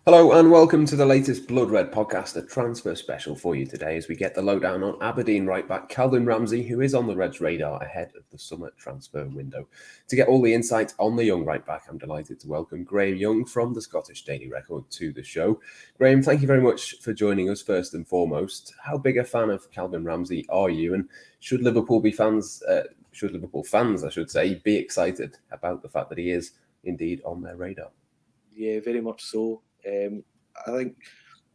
Hello and welcome to the latest Blood Red podcast, a transfer special for you today as we get the lowdown on Aberdeen right back Calvin Ramsay, who is on the Reds' radar ahead of the summer transfer window. To get all the insight on the young right back, I'm delighted to welcome Graeme Young from the Scottish Daily Record to the show. Graeme, thank you very much for joining us first and foremost. How big a fan of Calvin Ramsay are you, and should Liverpool fans, I should say, be excited about the fact that he is indeed on their radar? Yeah, very much so. I think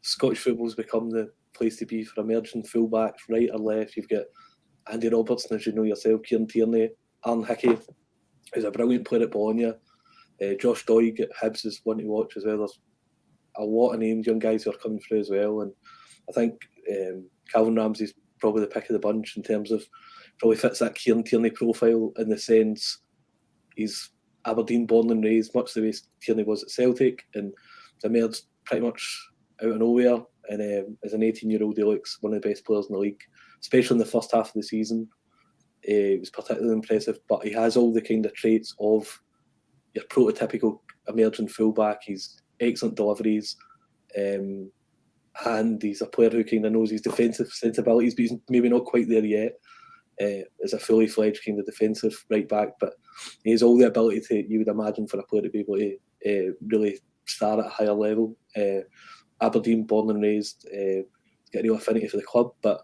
Scottish football's become the place to be for emerging fullbacks, right or left. You've got Andy Robertson, as you know yourself, Kieran Tierney, Aaron Hickey, who's a brilliant player at Bologna. Josh Doig at Hibs is one to watch as well. There's a lot of names, young guys who are coming through as well. And I think Calvin Ramsay's probably the pick of the bunch in terms of probably fits that Kieran Tierney profile in the sense he's Aberdeen born and raised, much the way Tierney was at Celtic, and emerged pretty much out of nowhere. And as an 18-year-old, he looks one of the best players in the league, especially in the first half of the season. He was particularly impressive, but he has all the kind of traits of your prototypical emerging fullback. He's excellent deliveries, and he's a player who kind of knows his defensive sensibilities, but he's maybe not quite there yet. As a fully fledged kind of defensive right back, but he has all the ability you would imagine for a player to be able to really start at a higher level. Aberdeen born and raised, got a real affinity for the club, but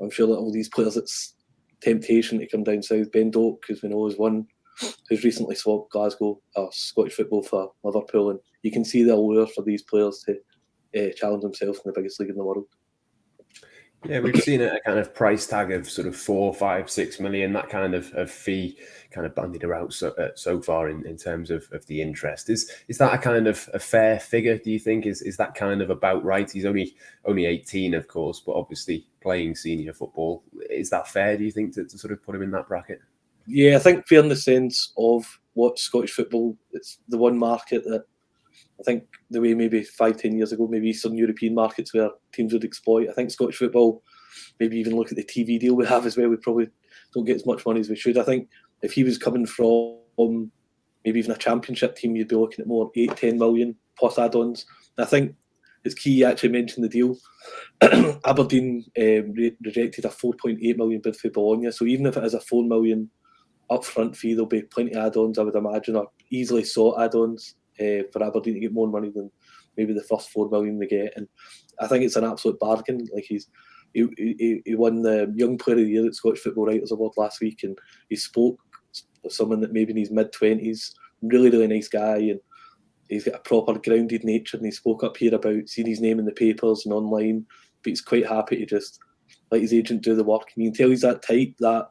I'm sure that all these players, it's temptation to come down south. Ben Doak, as we know, is one who's recently swapped Glasgow or Scottish football for Liverpool, and you can see the allure for these players to challenge themselves in the biggest league in the world. Yeah, we've seen a kind of price tag of sort of 4, 5, 6 million, that kind of fee kind of bandied around so far in terms of the interest. Is that a kind of a fair figure, do you think? Is that kind of about right? He's only 18, of course, but obviously playing senior football. Is that fair, do you think, to sort of put him in that bracket? Yeah, I think fair in the sense of what Scottish football, it's the one market that I think the way maybe 5-10 years ago, maybe Eastern European markets where teams would exploit. I think Scottish football, maybe even look at the TV deal we have as well, we probably don't get as much money as we should. I think if he was coming from maybe even a championship team, you'd be looking at more 8-10 million plus add-ons. And I think it's key you actually mentioned the deal. Aberdeen rejected a 4.8 million bid for Bologna, so even if it is a 4 million upfront fee, there'll be plenty of add-ons, I would imagine, or easily sought add-ons for Aberdeen to get more money than maybe the first 4 million they get. And I think it's an absolute bargain. Like he won the Young Player of the Year at Scottish Football Writers Award last week, and he spoke with someone that maybe in his mid-20s, really nice guy, and he's got a proper grounded nature, and he spoke up here about seeing his name in the papers and online, but he's quite happy to just let his agent do the work. And you can tell he's that type that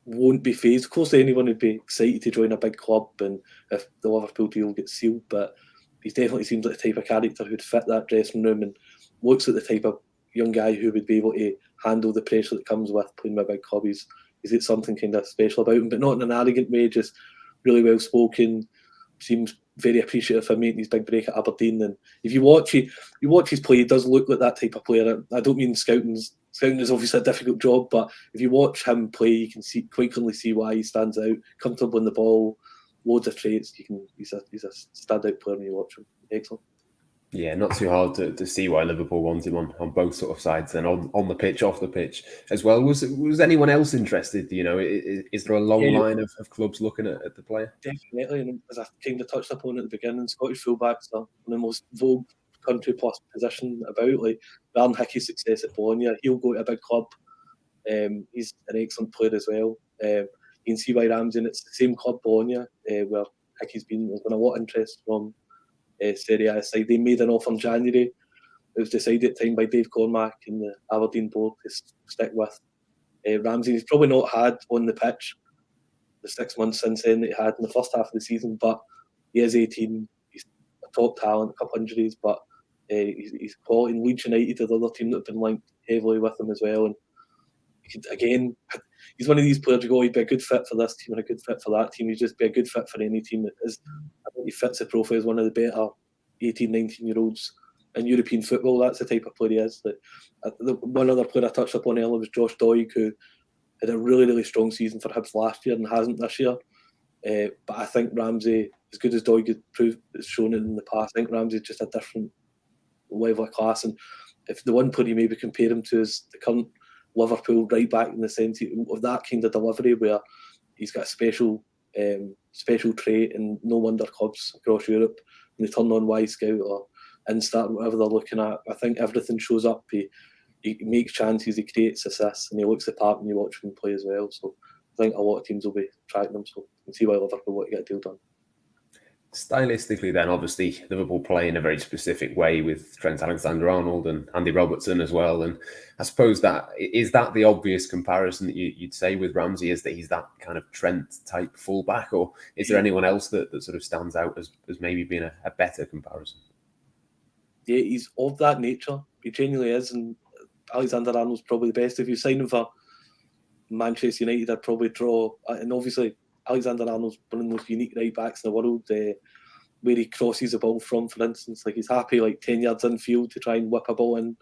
won't be phased. Of course, anyone would be excited to join a big club and if the Liverpool deal gets sealed, but he definitely seems like the type of character who'd fit that dressing room and looks like the type of young guy who would be able to handle the pressure that comes with playing with a big club. He's got something kind of special about him, but not in an arrogant way, just really well spoken, seems very appreciative of making his big break at Aberdeen. And if you watch his play, he does look like that type of player. I don't mean scouting is obviously a difficult job, but if you watch him play, you can quite clearly see why he stands out. Comfortable in the ball, loads of traits. He's a standout player when you watch him. Excellent. Yeah, not too hard to see why Liverpool want him on both sort of sides, and on the pitch, off the pitch as well. Was anyone else interested? You know, is there a long line of clubs looking at the player? Definitely, and as I kind of touched upon at the beginning, Scottish fullbacks are one of the most vogue country plus position about. Like Aaron Hickey's success at Bologna, he'll go to a big club. He's an excellent player as well. You can see why Ramsay, and it's the same club, Bologna, where Hickey's been. There's been a lot of interest from Serie A side. They made an offer in January. It was decided at the time by Dave Cormack and the Aberdeen board to stick with Ramsay. He's probably not had on the pitch the 6 months since then that he had in the first half of the season, but he is 18. He's a top talent, a couple of injuries, but he's quality. And Leeds United are the other team that have been linked heavily with him as well. And again, he's one of these players you go, he'd be a good fit for this team and a good fit for that team. He'd just be a good fit for any team that is. I think he fits the profile as one of the better 18, 19-year-olds in European football. That's the type of player he is. One other player I touched upon earlier was Josh Doig, who had a really strong season for Hibs last year and hasn't this year. But I think Ramsay as good as Doig has shown it in the past. I think Ramsey's just a different level of class. And if the one player you maybe compare him to is the current Liverpool right back, in the sense of that kind of delivery where he's got a special trait, and no wonder clubs across Europe, when they turn on Y-Scout or Instat, whatever they're looking at, I think everything shows up. He makes chances, he creates assists, and he looks the part when you watch him play as well. So I think a lot of teams will be tracking him, so you can see why Liverpool want to get a deal done. Stylistically, then, obviously, Liverpool play in a very specific way with Trent Alexander-Arnold and Andy Robertson as well. And I suppose that the obvious comparison that you'd say with Ramsay, is that he's that kind of Trent-type fullback, or is there anyone else that sort of stands out as maybe being a better comparison? Yeah, he's of that nature. He genuinely is, and Alexander-Arnold's probably the best. If you sign him for Manchester United, I'd probably draw, and obviously Alexander-Arnold's one of the most unique right backs in the world, where he crosses the ball from, for instance. Like, he's happy like 10 yards infield to try and whip a ball in.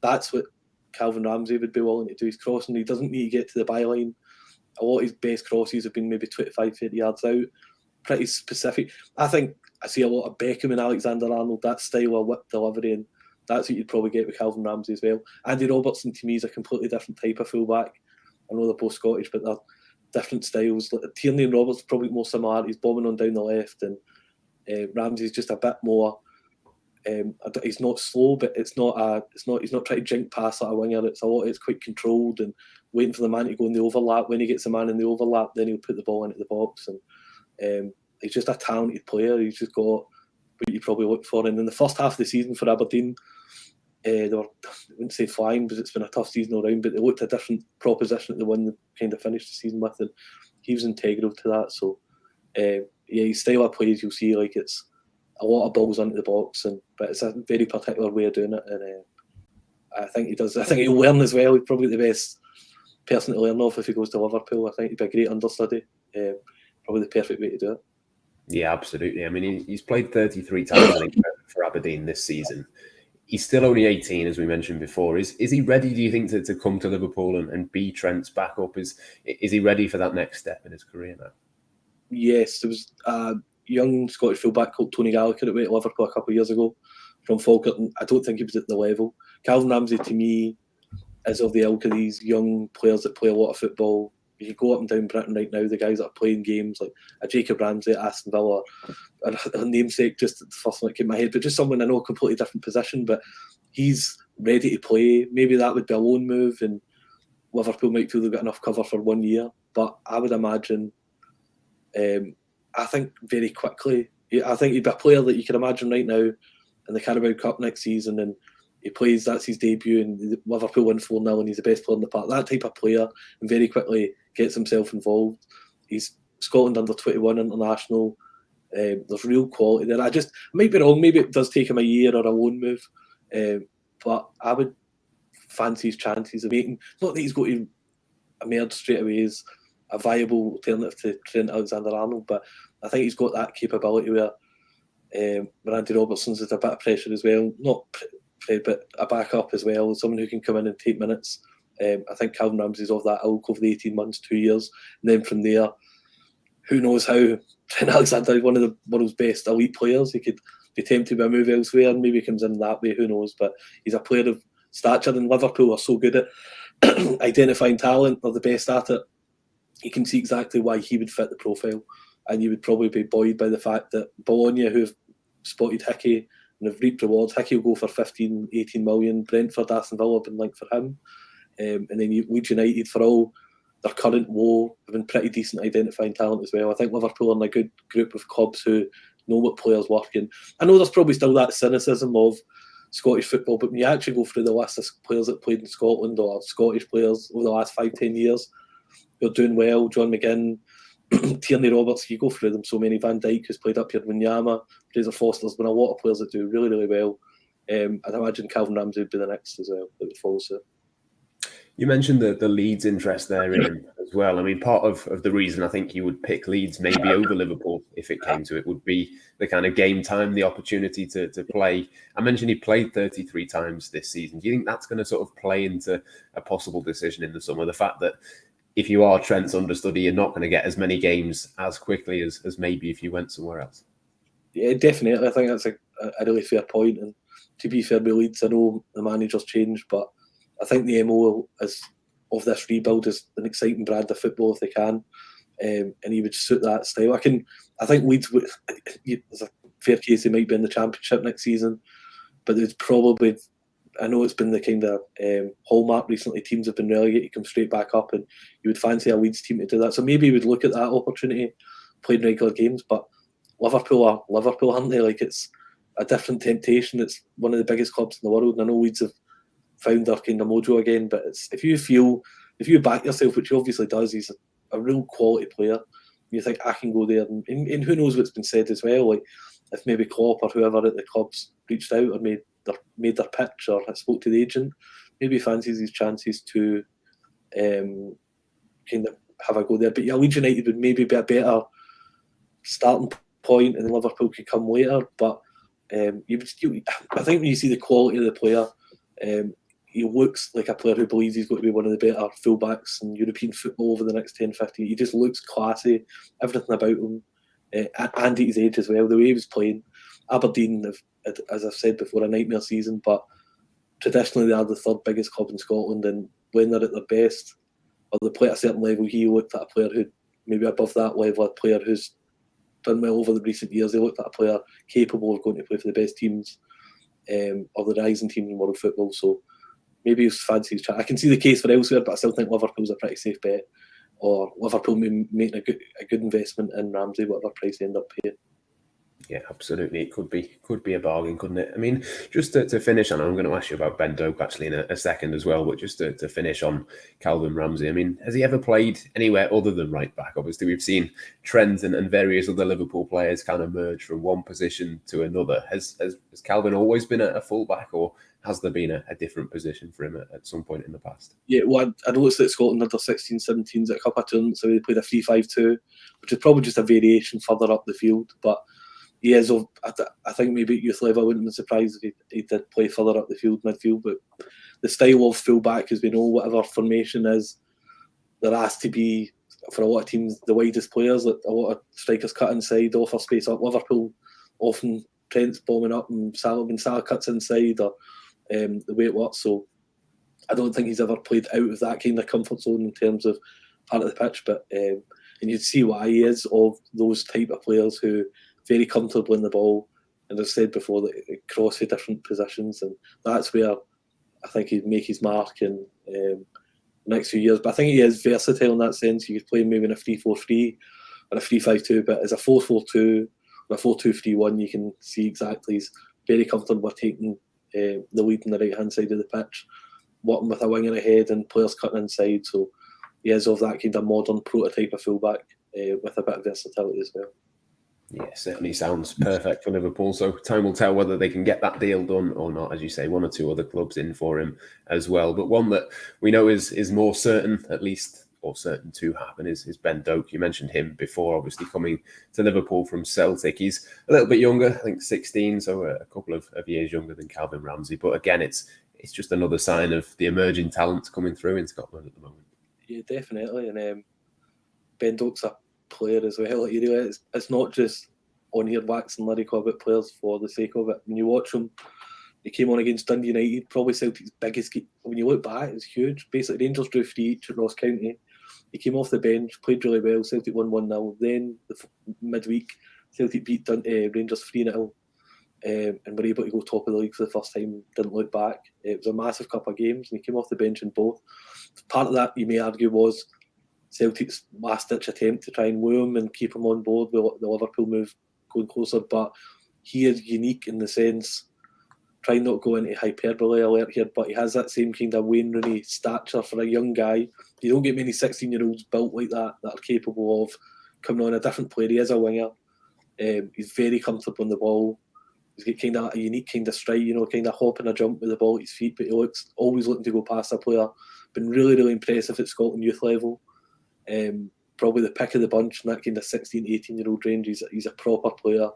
That's what Calvin Ramsay would be willing to do. He's crossing. He doesn't need to get to the byline. A lot of his best crosses have been maybe 25, 30 yards out. Pretty specific. I think I see a lot of Beckham and Alexander-Arnold, that style of whip delivery, and that's what you'd probably get with Calvin Ramsay as well. Andy Robertson, to me, is a completely different type of fullback. I know they're both Scottish, but they're different styles. Like, Tierney and Roberts probably more similar. He's bombing on down the left, and Ramsey's just a bit more. He's not slow, but he's not trying to jink past like a winger. It's quite controlled and waiting for the man to go in the overlap. When he gets the man in the overlap, then he'll put the ball into the box. And he's just a talented player. He's just got what you probably look for. And in the first half of the season for Aberdeen, they were, I wouldn't say flying, because it's been a tough season all round, but they looked a different proposition at the one they kind of finished the season with, and he was integral to that. So his style of plays, you'll see, like, it's a lot of balls into the box, but it's a very particular way of doing it, and I think he does. I think he'll learn as well. He's probably the best person to learn off if he goes to Liverpool. I think he'd be a great understudy. Probably the perfect way to do it. Yeah, absolutely. I mean, he's played 33 times, I think, for Aberdeen this season. He's still only 18, as we mentioned before. Is he ready, do you think, to come to Liverpool and be Trent's backup? Is he ready for that next step in his career now? Yes, there was a young Scottish fullback called Tony Gallagher that went to Liverpool a couple of years ago from Falkirk, and I don't think he was at the level. Calvin Ramsay, to me, is of the ilk of these young players that play a lot of football. You can go up and down Britain right now, the guys that are playing games like a Jacob Ramsay at Aston Villa, and a namesake, just the first one that came in my head, but just someone I know, a completely different position, but he's ready to play. Maybe that would be a loan move, and Liverpool might feel they've got enough cover for 1 year, but I would imagine, I think very quickly, I think he'd be a player that you can imagine right now in the Carabao Cup next season, and he plays, that's his debut, and Liverpool win 4-0, and he's the best player in the park. That type of player, and very quickly gets himself involved. He's Scotland under 21 international. There's real quality there. I might be wrong, maybe it does take him a year or a loan move, but I would fancy his chances of making, not that he's going to emerge straight away as a viable alternative to Trent Alexander-Arnold, but I think he's got that capability where Andy Robertson's is a bit of pressure as well, not but a backup as well, someone who can come in and take minutes. I think Calvin Ramsay's of that ilk over the 18 months, 2 years, and then from there, who knows how Trent Alexander is one of the world's best elite players. He could be tempted by a move elsewhere, and maybe comes in that way, who knows, but he's a player of stature, and Liverpool are so good at identifying talent, they're the best at it. You can see exactly why he would fit the profile, and you would probably be buoyed by the fact that Bologna, who've spotted Hickey and have reaped rewards, Hickey will go for 15, 18 million, Brentford, Aston Villa have been linked for him, and then Leeds United, for all their current woe, have been pretty decent identifying talent as well. I think Liverpool are in a good group of clubs who know what players work, and I know there's probably still that cynicism of Scottish football, but when you actually go through the list of players that played in Scotland or Scottish players over the last 5-10 years, they're doing well. John McGinn, Tierney Roberts, you go through them, so many. Van Dijk, who's played up here, Wanyama, Fraser Foster's been a lot of players that do really, really well. I'd imagine Calvin Ramsay would be the next as well that would follow suit. You mentioned the Leeds interest there in him as well. I mean, part of the reason I think you would pick Leeds maybe over Liverpool if it came to it would be the kind of game time, the opportunity to play. I mentioned he played 33 times this season. Do you think that's going to sort of play into a possible decision in the summer? The fact that if you are Trent's understudy, you're not going to get as many games as quickly as maybe if you went somewhere else. Yeah, definitely. I think that's a really fair point. And to be fair with Leeds, I know the manager's changed, but I think the MO of this rebuild is an exciting brand of football if they can, and he would suit that style. I think Leeds would. There's a fair case they might be in the Championship next season, but there's probably. I know it's been the kind of hallmark recently. Teams have been relegated, come straight back up, and you would fancy a Leeds team to do that. So maybe he would look at that opportunity, playing regular games. But Liverpool, aren't they? Like, it's a different temptation. It's one of the biggest clubs in the world, and I know Leeds have found their kind of mojo again. But it's if you back yourself, which he obviously does, he's a real quality player. You think I can go there, and who knows what's been said as well. Like if maybe Klopp or whoever at the club's reached out or made their pitch or spoke to the agent, maybe he fancies his chances to kind of have a go there. But yeah, Leeds United would maybe be a better starting point, and then Liverpool could come later. But I think when you see the quality of the player, he looks like a player who believes he's going to be one of the better fullbacks in European football over the next 10, 15. He just looks classy, everything about him, and at his age as well, the way he was playing. Aberdeen have, as I've said before, a nightmare season, but traditionally they are the third biggest club in Scotland, and when they're at their best, or they play at a certain level, he looked at a player who maybe above that level, a player who's done well over the recent years. They looked at a player capable of going to play for the best teams, or the rising teams in world football. So maybe he's fancy his chat. I can see the case for elsewhere, but I still think Liverpool's a pretty safe bet, or Liverpool making a good investment in Ramsay, whatever price they end up paying. Yeah, absolutely. It could be a bargain, couldn't it? I mean, just to finish on, I'm going to ask you about Ben Doak actually in a second as well, but just to finish on Calvin Ramsay, I mean, has he ever played anywhere other than right back? Obviously, we've seen Trent and various other Liverpool players kind of merge from one position to another. Has Calvin always been a full back, or has there been a different position for him at some point in the past? Yeah, well, I noticed that Scotland under 16, 17s at a couple of tournaments, so they played a 3-5-2, which is probably just a variation further up the field, but he is I think maybe at youth level I wouldn't be surprised if he did play further up the field, midfield. But the style of fullback, as we know, whatever formation is, there has to be, for a lot of teams, the widest players. That a lot of strikers cut inside, offer space up. Liverpool often Trent's bombing up and Salah cuts inside, or the way it works. So I don't think he's ever played out of that kind of comfort zone in terms of part of the pitch. But and you'd see why he is of those type of players who very comfortable in the ball, and as I said before, that cross for different positions, and that's where I think he'd make his mark in the next few years. But I think he is versatile in that sense. You could play maybe in a 3-4-3 or a 3-5-2, but as a 4-4-2 or a 4-2-3-1, you can see exactly he's very comfortable with taking the lead on the right hand side of the pitch, working with a winger ahead and players cutting inside. So he is of that kind of modern prototype of fullback with a bit of versatility as well. Yeah, certainly sounds perfect for Liverpool. So time will tell whether they can get that deal done or not. As you say, one or two other clubs in for him as well. But one that we know is more certain, at least, or certain to happen, is Ben Doak. You mentioned him before, obviously coming to Liverpool from Celtic. He's a little bit younger, I think 16, so a couple of years younger than Calvin Ramsay. But again, it's just another sign of the emerging talent coming through in Scotland at the moment. Yeah, definitely. And Ben Doak's a player as well. Like, it's not just on here waxing lyrical about players for the sake of it. When you watch him, he came on against Dundee United, probably Celtic's biggest game. When you look back, it's huge. Basically, Rangers drew 3 each at Ross County. He came off the bench, played really well. Celtic won 1-0. Then midweek, Celtic beat Rangers 3-0, and were able to go top of the league for the first time. Didn't look back. It was a massive couple of games, and he came off the bench in both. Part of that, you may argue, was Celtic's last-ditch attempt to try and woo him and keep him on board with the Liverpool move going closer. But he is unique in the sense, trying not to go into hyperbole alert here, but he has that same kind of Wayne Rooney stature for a young guy. You don't get many 16-year-olds built like that are capable of coming on a different player. He is a winger. He's very comfortable on the ball. He's got kind of a unique kind of stride, kind of hop and a jump with the ball at his feet, but he looks always looking to go past a player. Been really, really impressive at Scotland youth level. Probably the pick of the bunch in that kind of 16, 18-year-old range. He's a proper player.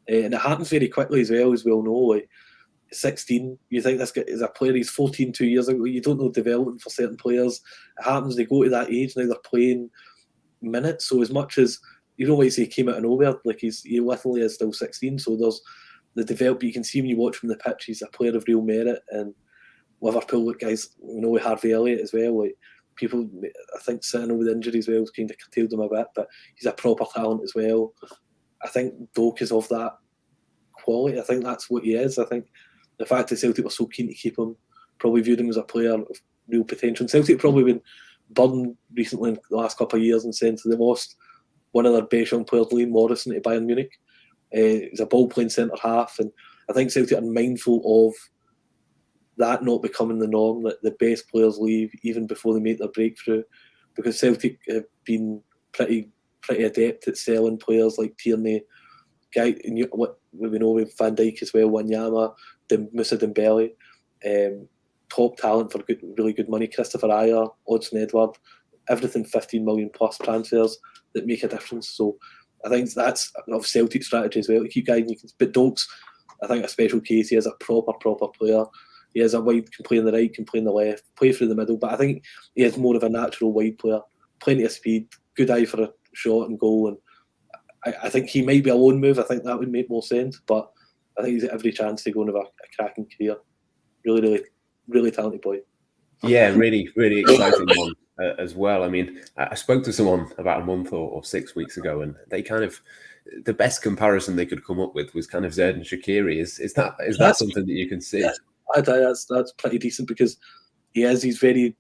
And it happens very quickly as well, as we all know. Like 16, you think this guy is a player, he's 14 2 years ago. You don't know development for certain players. It happens, they go to that age, now they're playing minutes. So as much as you don't like to say he came out of nowhere. Like he literally is still 16. So there's the development. You can see when you watch from the pitch, he's a player of real merit. And Liverpool, like guys, we know with Harvey Elliott as well. Like people, I think sitting with injuries as well has kind of curtailed him a bit, but he's a proper talent as well. I think Doak is of that quality. I think that's what he is. I think the fact that Celtic were so keen to keep him probably viewed him as a player of real potential. And Celtic probably been burdened recently in the last couple of years in the sense that they lost one of their best young players, Liam Morrison, to Bayern Munich. He's a ball-playing centre-half, and I think Celtic are mindful of that not becoming the norm, that the best players leave even before they make their breakthrough, because Celtic have been pretty adept at selling players like Tierney, we know with Van Dijk as well, Wanyama, Moussa Dembele, top talent for really good money, Christopher Ayer, Odsonne Edouard, everything 15 million plus transfers that make a difference. So I think that's of Celtic strategy as well, to keep guiding. But Doak's, I think, a special case. He is a proper player. He is a wide, can play on the right, can play on the left, play through the middle. But I think he is more of a natural wide player. Plenty of speed, good eye for a shot and goal. And I think he might be a loan move. I think that would make more sense. But I think he's got every chance to go and have a cracking career. Really talented boy. Yeah, really exciting one as well. I mean, I spoke to someone about a month or 6 weeks ago, and they kind of, the best comparison they could come up with was kind of Xherdan Shaqiri. Is that something that you can see? That's pretty decent, because he's very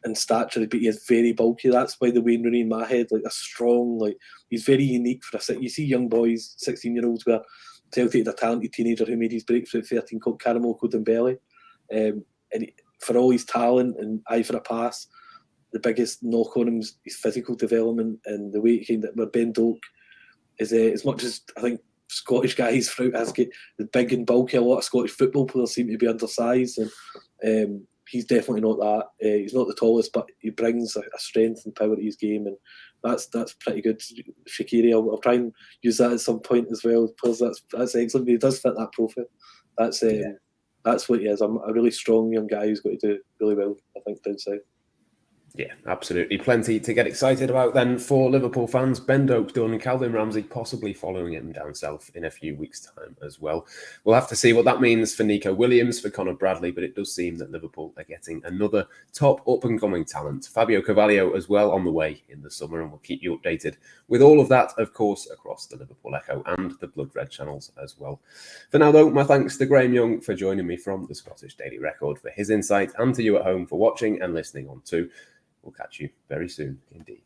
in stature, but he is very bulky. That's why the Wayne Rooney in my head, like a strong, like he's very unique for a. You see young boys, 16-year-olds, where Celtic had a talented teenager who made his breakthrough at 13 called Karamoko Dembele. And for all his talent and eye for a pass, the biggest knock on him is his physical development and the way he came. Where Ben Doak is, as much as I think Scottish guys throughout has got the big and bulky, a lot of Scottish football players seem to be undersized, and he's definitely not that. He's not the tallest, but he brings a strength and power to his game, and that's pretty good. Shaqiri, I'll try and use that at some point as well, because that's excellent. But he does fit that profile. That's what he is. I'm a really strong young guy who's got to do really well, I think, down south. Yeah, absolutely. Plenty to get excited about then for Liverpool fans. Ben Doak done, Calvin Ramsay possibly following him down south in a few weeks' time as well. We'll have to see what that means for Nico Williams, for Conor Bradley, but it does seem that Liverpool are getting another top up-and-coming talent. Fabio Carvalho as well on the way in the summer, and we'll keep you updated with all of that, of course, across the Liverpool Echo and the Blood Red channels as well. For now, though, my thanks to Graeme Young for joining me from the Scottish Daily Record for his insight, and to you at home for watching and listening on too. We'll catch you very soon indeed.